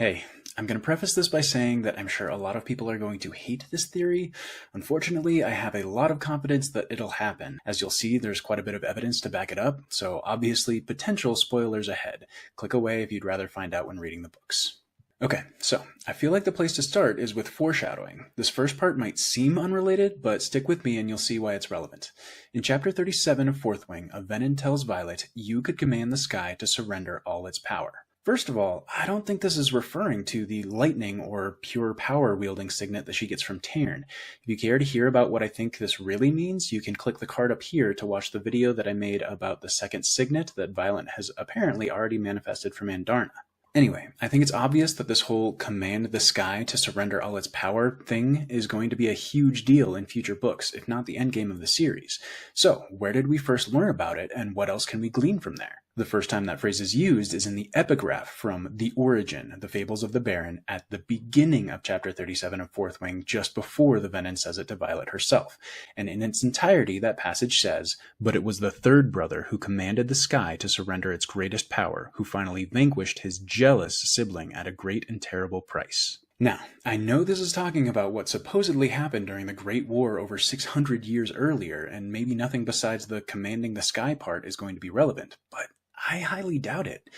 Hey, I'm going to preface this by saying that I'm sure a lot of people are going to hate this theory. Unfortunately, I have a lot of confidence that it'll happen. As you'll see, there's quite a bit of evidence to back it up, so obviously potential spoilers ahead. Click away if you'd rather find out when reading the books. Okay, so I feel like the place to start is with foreshadowing. This first part might seem unrelated, but stick with me and you'll see why it's relevant. In chapter 37 of Fourth Wing, a Venin tells Violet, "You could command the sky to surrender all its power." First of all, I don't think this is referring to the lightning or pure power wielding signet that she gets from Tarn. If you care to hear about what I think this really means, you can click the card up here to watch the video that I made about the second signet that Violet has apparently already manifested from Andarna. Anyway, I think it's obvious that this whole command the sky to surrender all its power thing is going to be a huge deal in future books, if not the endgame of the series. So, where did we first learn about it, and what else can we glean from there? The first time that phrase is used is in the epigraph from The Origin, The Fables of the Baron, at the beginning of chapter 37 of Fourth Wing, just before the Venin says it to Violet herself. And in its entirety, that passage says, "But it was the third brother who commanded the sky to surrender its greatest power, who finally vanquished his jealous sibling at a great and terrible price." Now, I know this is talking about what supposedly happened during the Great War over 600 years earlier, and maybe nothing besides the commanding the sky part is going to be relevant, but I highly doubt it.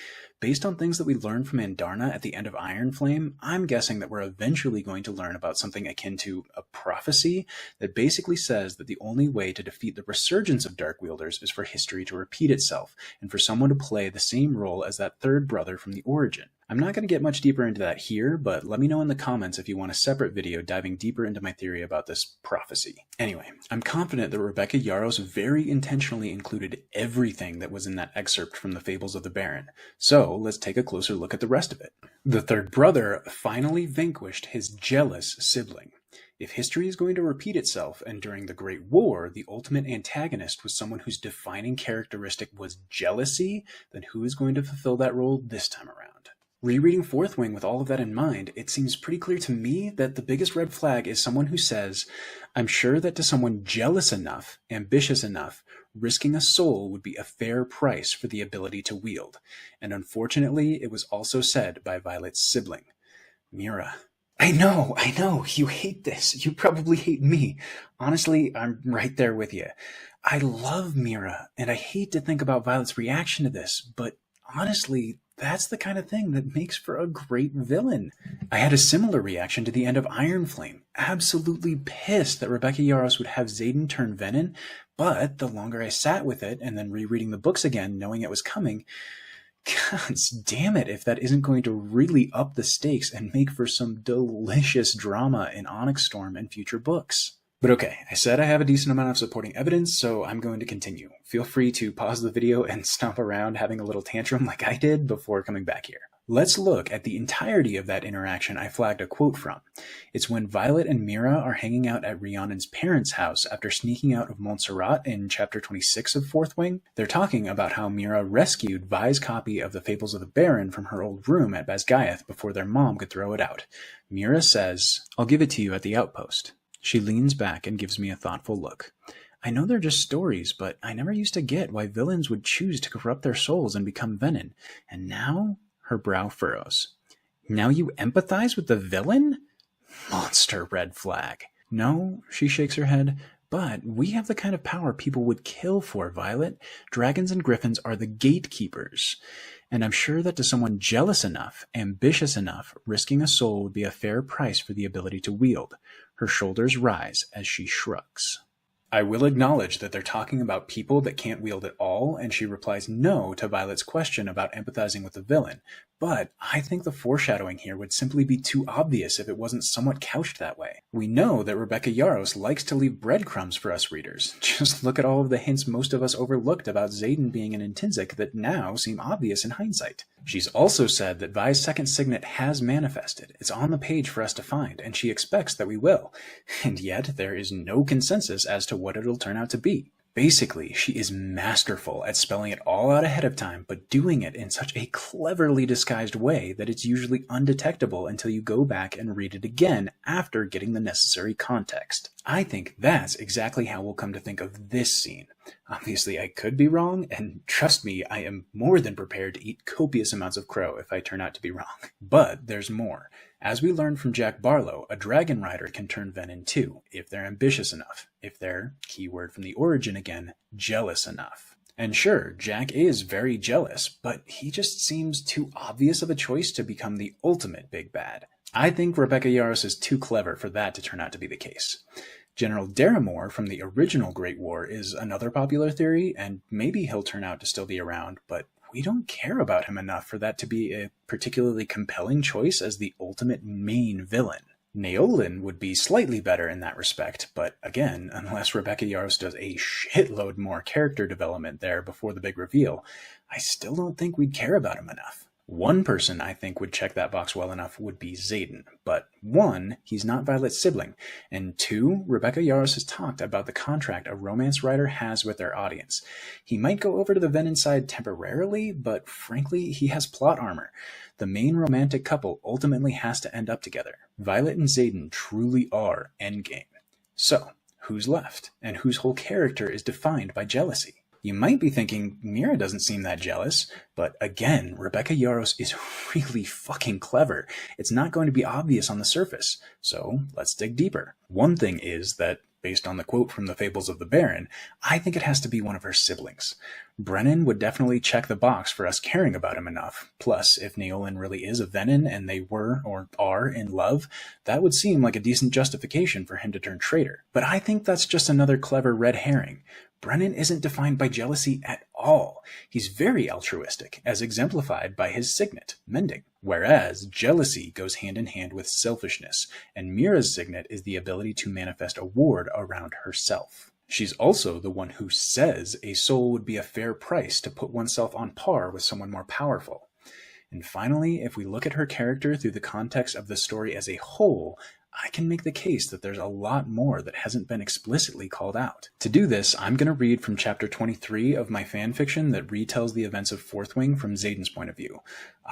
Based on things that we learned from Andarna at the end of Iron Flame, I'm guessing that we're eventually going to learn about something akin to a prophecy that basically says that the only way to defeat the resurgence of Dark Wielders is for history to repeat itself, and for someone to play the same role as that third brother from The Origin. I'm not going to get much deeper into that here, but let me know in the comments if you want a separate video diving deeper into my theory about this prophecy. Anyway, I'm confident that Rebecca Yarros very intentionally included everything that was in that excerpt from the Fables of the Baron. So let's take a closer look at the rest of it. The third brother finally vanquished his jealous sibling. If history is going to repeat itself, and during the Great War, the ultimate antagonist was someone whose defining characteristic was jealousy, then who is going to fulfill that role this time around? Rereading Fourth Wing with all of that in mind, it seems pretty clear to me that the biggest red flag is someone who says, "I'm sure that to someone jealous enough, ambitious enough, risking a soul would be a fair price for the ability to wield." And unfortunately, it was also said by Violet's sibling, Mira. I know, you hate this. You probably hate me. Honestly, I'm right there with you. I love Mira, and I hate to think about Violet's reaction to this, but honestly, that's the kind of thing that makes for a great villain. I had a similar reaction to the end of Iron Flame. Absolutely pissed that Rebecca Yarros would have Xaden turn Venin, but the longer I sat with it, and then rereading the books again, knowing it was coming, God damn it if that isn't going to really up the stakes and make for some delicious drama in Onyx Storm and future books. But okay, I said I have a decent amount of supporting evidence, so I'm going to continue. Feel free to pause the video and stomp around having a little tantrum like I did before coming back here. Let's look at the entirety of that interaction I flagged a quote from. It's when Violet and Mira are hanging out at Rhiannon's parents' house after sneaking out of Montserrat in chapter 26 of Fourth Wing. They're talking about how Mira rescued Vi's copy of the Fables of the Baron from her old room at Basgiath before their mom could throw it out. Mira says, "I'll give it to you at the outpost." She leans back and gives me a thoughtful look. "I know they're just stories, but I never used to get why villains would choose to corrupt their souls and become Venin. And now?" Her brow furrows. "Now you empathize with the villain?" Monster red flag. "No," she shakes her head, "but we have the kind of power people would kill for, Violet. Dragons and griffins are the gatekeepers. And I'm sure that to someone jealous enough, ambitious enough, risking a soul would be a fair price for the ability to wield." Her shoulders rise as she shrugs. I will acknowledge that they're talking about people that can't wield at all, and she replies no to Violet's question about empathizing with the villain. But I think the foreshadowing here would simply be too obvious if it wasn't somewhat couched that way. We know that Rebecca Yarros likes to leave breadcrumbs for us readers. Just look at all of the hints most of us overlooked about Xaden being an Intrinsic that now seem obvious in hindsight. She's also said that Vi's second signet has manifested. It's on the page for us to find, and she expects that we will. And yet, there is no consensus as to what it'll turn out to be. Basically, she is masterful at spelling it all out ahead of time, but doing it in such a cleverly disguised way that it's usually undetectable until you go back and read it again after getting the necessary context. I think that's exactly how we'll come to think of this scene. Obviously, I could be wrong, and trust me, I am more than prepared to eat copious amounts of crow if I turn out to be wrong. But there's more. As we learned from Jack Barlow, a dragon rider can turn venin too, if they're ambitious enough, if they're, keyword from the origin again, jealous enough. And sure, Jack is very jealous, but he just seems too obvious of a choice to become the ultimate big bad. I think Rebecca Yarros is too clever for that to turn out to be the case. General Daramore from the original Great War is another popular theory, and maybe he'll turn out to still be around, but we don't care about him enough for that to be a particularly compelling choice as the ultimate main villain. Naolin would be slightly better in that respect, but again, unless Rebecca Yarros does a shitload more character development there before the big reveal, I still don't think we'd care about him enough. One person I think would check that box well enough would be Xaden, but 1, he's not Violet's sibling, and 2, Rebecca Yarros has talked about the contract a romance writer has with their audience. He might go over to the venin side temporarily, but frankly, he has plot armor. The main romantic couple ultimately has to end up together. Violet and Xaden truly are endgame. So, who's left, and whose whole character is defined by jealousy? You might be thinking, Mira doesn't seem that jealous, but again, Rebecca Yarros is really fucking clever. It's not going to be obvious on the surface, so let's dig deeper. One thing is that, based on the quote from the Fables of the Baron, I think it has to be one of her siblings. Brennan would definitely check the box for us caring about him enough. Plus, if Naolin really is a venin and they were or are in love, that would seem like a decent justification for him to turn traitor. But I think that's just another clever red herring. Brennan isn't defined by jealousy at all. He's very altruistic, as exemplified by his signet, mending. Whereas jealousy goes hand in hand with selfishness, and Mira's signet is the ability to manifest a ward around herself. She's also the one who says a soul would be a fair price to put oneself on par with someone more powerful. And finally, if we look at her character through the context of the story as a whole, I can make the case that there's a lot more that hasn't been explicitly called out. To do this, I'm going to read from chapter 23 of my fanfiction that retells the events of Fourth Wing from Xaden's point of view.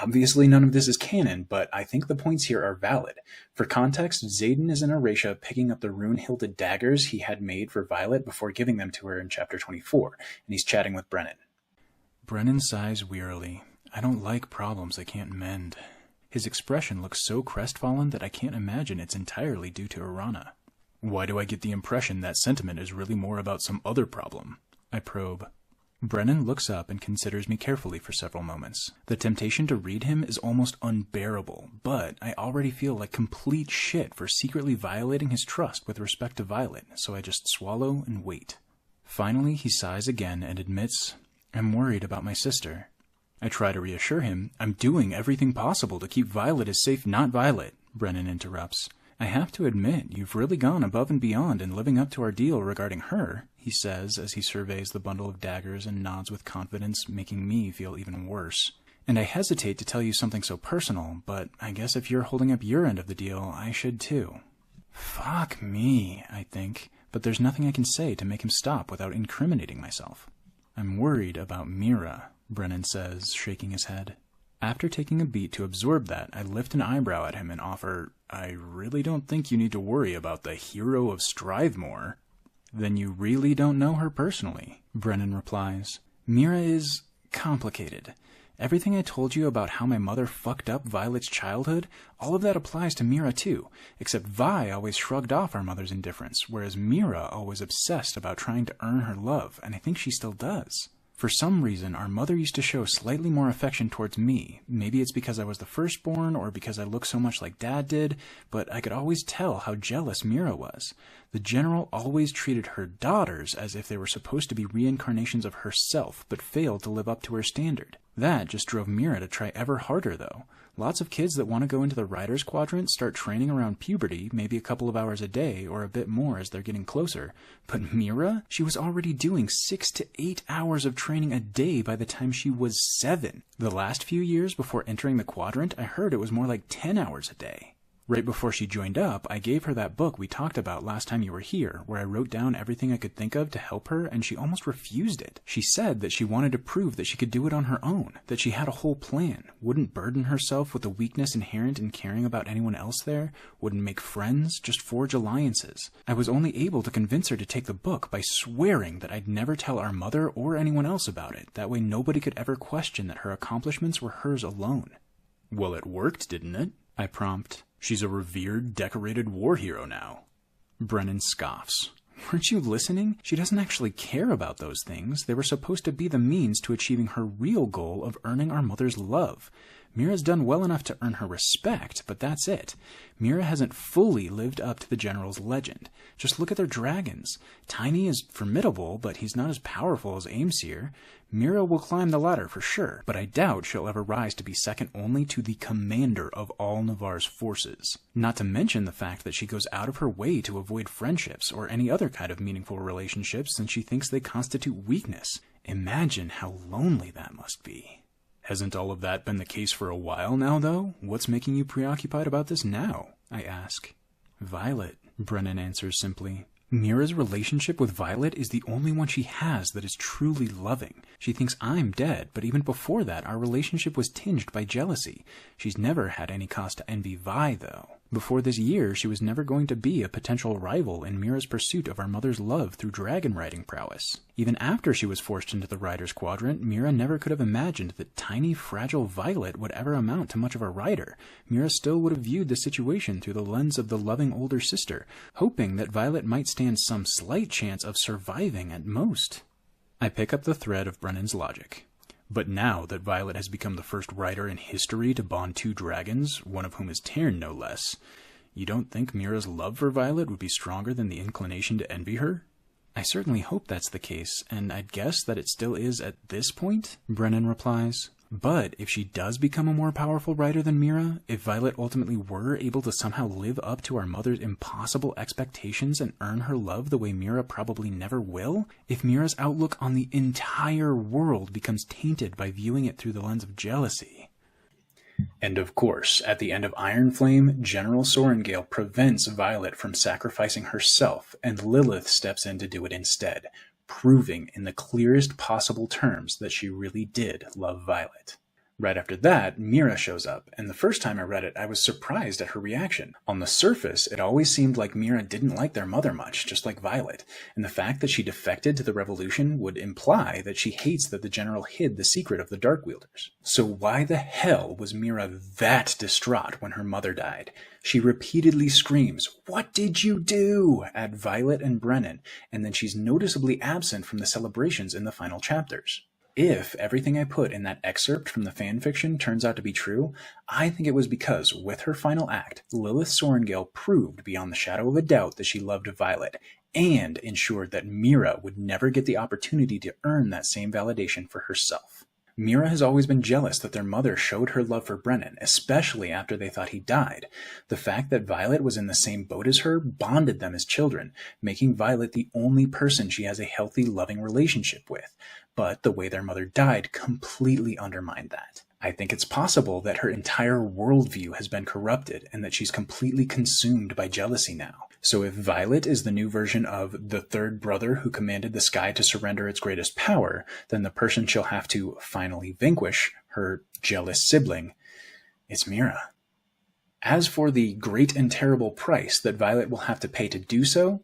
Obviously none of this is canon, but I think the points here are valid. For context, Xaden is in Eratia picking up the rune-hilted daggers he had made for Violet before giving them to her in chapter 24, and he's chatting with Brennan. Brennan sighs wearily. I don't like problems I can't mend. His expression looks so crestfallen that I can't imagine it's entirely due to Arana. Why do I get the impression that sentiment is really more about some other problem? I probe. Brennan looks up and considers me carefully for several moments. The temptation to read him is almost unbearable, but I already feel like complete shit for secretly violating his trust with respect to Violet, so I just swallow and wait. Finally, he sighs again and admits, I'm worried about my sister. I try to reassure him. I'm doing everything possible to keep Violet as safe. Not Violet, Brennan interrupts. I have to admit, you've really gone above and beyond in living up to our deal regarding her, he says as he surveys the bundle of daggers and nods with confidence, making me feel even worse. And I hesitate to tell you something so personal, but I guess if you're holding up your end of the deal, I should too. Fuck me, I think, but there's nothing I can say to make him stop without incriminating myself. I'm worried about Mira, Brennan says, shaking his head. After taking a beat to absorb that, I lift an eyebrow at him and offer, I really don't think you need to worry about the hero of Strivemore. Then you really don't know her personally, Brennan replies. Mira is complicated. Everything I told you about how my mother fucked up Violet's childhood, all of that applies to Mira too, except Vi always shrugged off our mother's indifference, whereas Mira always obsessed about trying to earn her love, and I think she still does. For some reason, our mother used to show slightly more affection towards me. Maybe it's because I was the firstborn, or because I look so much like Dad did, but I could always tell how jealous Mira was. The general always treated her daughters as if they were supposed to be reincarnations of herself, but failed to live up to her standard. That just drove Mira to try ever harder, though. Lots of kids that want to go into the Riders Quadrant start training around puberty, maybe a couple of hours a day, or a bit more as they're getting closer. But Mira? She was already doing 6 to 8 hours of training a day by the time she was 7. The last few years before entering the Quadrant, I heard it was more like 10 hours a day. Right before she joined up, I gave her that book we talked about last time you were here, where I wrote down everything I could think of to help her, and she almost refused it. She said that she wanted to prove that she could do it on her own, that she had a whole plan, wouldn't burden herself with the weakness inherent in caring about anyone else there, wouldn't make friends, just forge alliances. I was only able to convince her to take the book by swearing that I'd never tell our mother or anyone else about it. That way nobody could ever question that her accomplishments were hers alone. Well, it worked, didn't it? I prompt. She's a revered, decorated war hero now. Brennan scoffs. Weren't you listening? She doesn't actually care about those things. They were supposed to be the means to achieving her real goal of earning our mother's love. Mira's done well enough to earn her respect, but that's it. Mira hasn't fully lived up to the general's legend. Just look at their dragons. Tiny is formidable, but he's not as powerful as Aimseer. Mira will climb the ladder for sure, but I doubt she'll ever rise to be second only to the commander of all Navarre's forces. Not to mention the fact that she goes out of her way to avoid friendships or any other kind of meaningful relationships since she thinks they constitute weakness. Imagine how lonely that must be. Hasn't all of that been the case for a while now, though? What's making you preoccupied about this now? I ask. Violet, Brennan answers simply. Mira's relationship with Violet is the only one she has that is truly loving. She thinks I'm dead, but even before that, our relationship was tinged by jealousy. She's never had any cause to envy Vi, though. Before this year, she was never going to be a potential rival in Mira's pursuit of our mother's love through dragon riding prowess. Even after she was forced into the Rider's Quadrant, Mira never could have imagined that tiny, fragile Violet would ever amount to much of a rider. Mira still would have viewed the situation through the lens of the loving older sister, hoping that Violet might stand some slight chance of surviving at most. I pick up the thread of Brennan's logic. But now that Violet has become the first rider in history to bond two dragons, one of whom is Tern no less, you don't think Mira's love for Violet would be stronger than the inclination to envy her? I certainly hope that's the case, and I'd guess that it still is at this point, Brennan replies. But if she does become a more powerful rider than Mira, if Violet ultimately were able to somehow live up to our mother's impossible expectations and earn her love the way Mira probably never will, if Mira's outlook on the entire world becomes tainted by viewing it through the lens of jealousy. And of course, at the end of Iron Flame, General Sorengale prevents Violet from sacrificing herself, and Lilith steps in to do it instead, proving in the clearest possible terms that she really did love Violet. Right after that, Mira shows up, and the first time I read it, I was surprised at her reaction. On the surface, it always seemed like Mira didn't like their mother much, just like Violet, and the fact that she defected to the revolution would imply that she hates that the general hid the secret of the Dark Wielders. So why the hell was Mira that distraught when her mother died? She repeatedly screams, "What did you do?" at Violet and Brennan, and then she's noticeably absent from the celebrations in the final chapters. If everything I put in that excerpt from the fanfiction turns out to be true, I think it was because, with her final act, Lilith Sorengale proved beyond the shadow of a doubt that she loved Violet, and ensured that Mira would never get the opportunity to earn that same validation for herself. Mira has always been jealous that their mother showed her love for Brennan, especially after they thought he died. The fact that Violet was in the same boat as her bonded them as children, making Violet the only person she has a healthy, loving relationship with. But the way their mother died completely undermined that. I think it's possible that her entire worldview has been corrupted and that she's completely consumed by jealousy now. So if Violet is the new version of the third brother who commanded the sky to surrender its greatest power, then the person she'll have to finally vanquish, her jealous sibling, is Mira. As for the great and terrible price that Violet will have to pay to do so,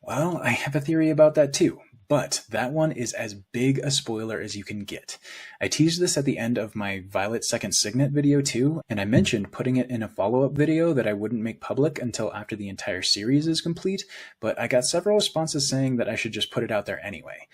well, I have a theory about that too. But that one is as big a spoiler as you can get. I teased this at the end of my Violet Second Signet video too, and I mentioned putting it in a follow-up video that I wouldn't make public until after the entire series is complete, but I got several responses saying that I should just put it out there anyway.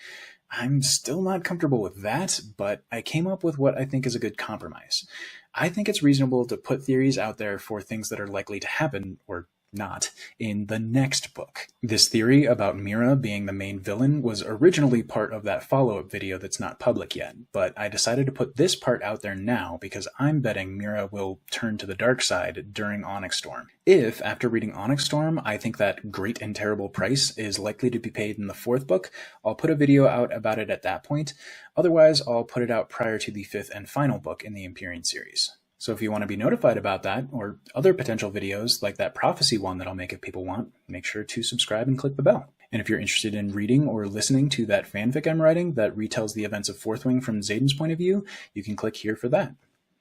I'm still not comfortable with that, but I came up with what I think is a good compromise. I think it's reasonable to put theories out there for things that are likely to happen, or not, in the next book. This theory about Mira being the main villain was originally part of that follow-up video that's not public yet, but I decided to put this part out there now because I'm betting Mira will turn to the dark side during Onyx Storm. If, after reading Onyx Storm, I think that great and terrible price is likely to be paid in the fourth book, I'll put a video out about it at that point. Otherwise, I'll put it out prior to the fifth and final book in the Empyrean series. So if you want to be notified about that or other potential videos like that prophecy one that I'll make if people want, make sure to subscribe and click the bell. And if you're interested in reading or listening to that fanfic I'm writing that retells the events of Fourth Wing from Xaden's point of view, you can click here for that.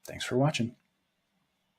Thanks for watching.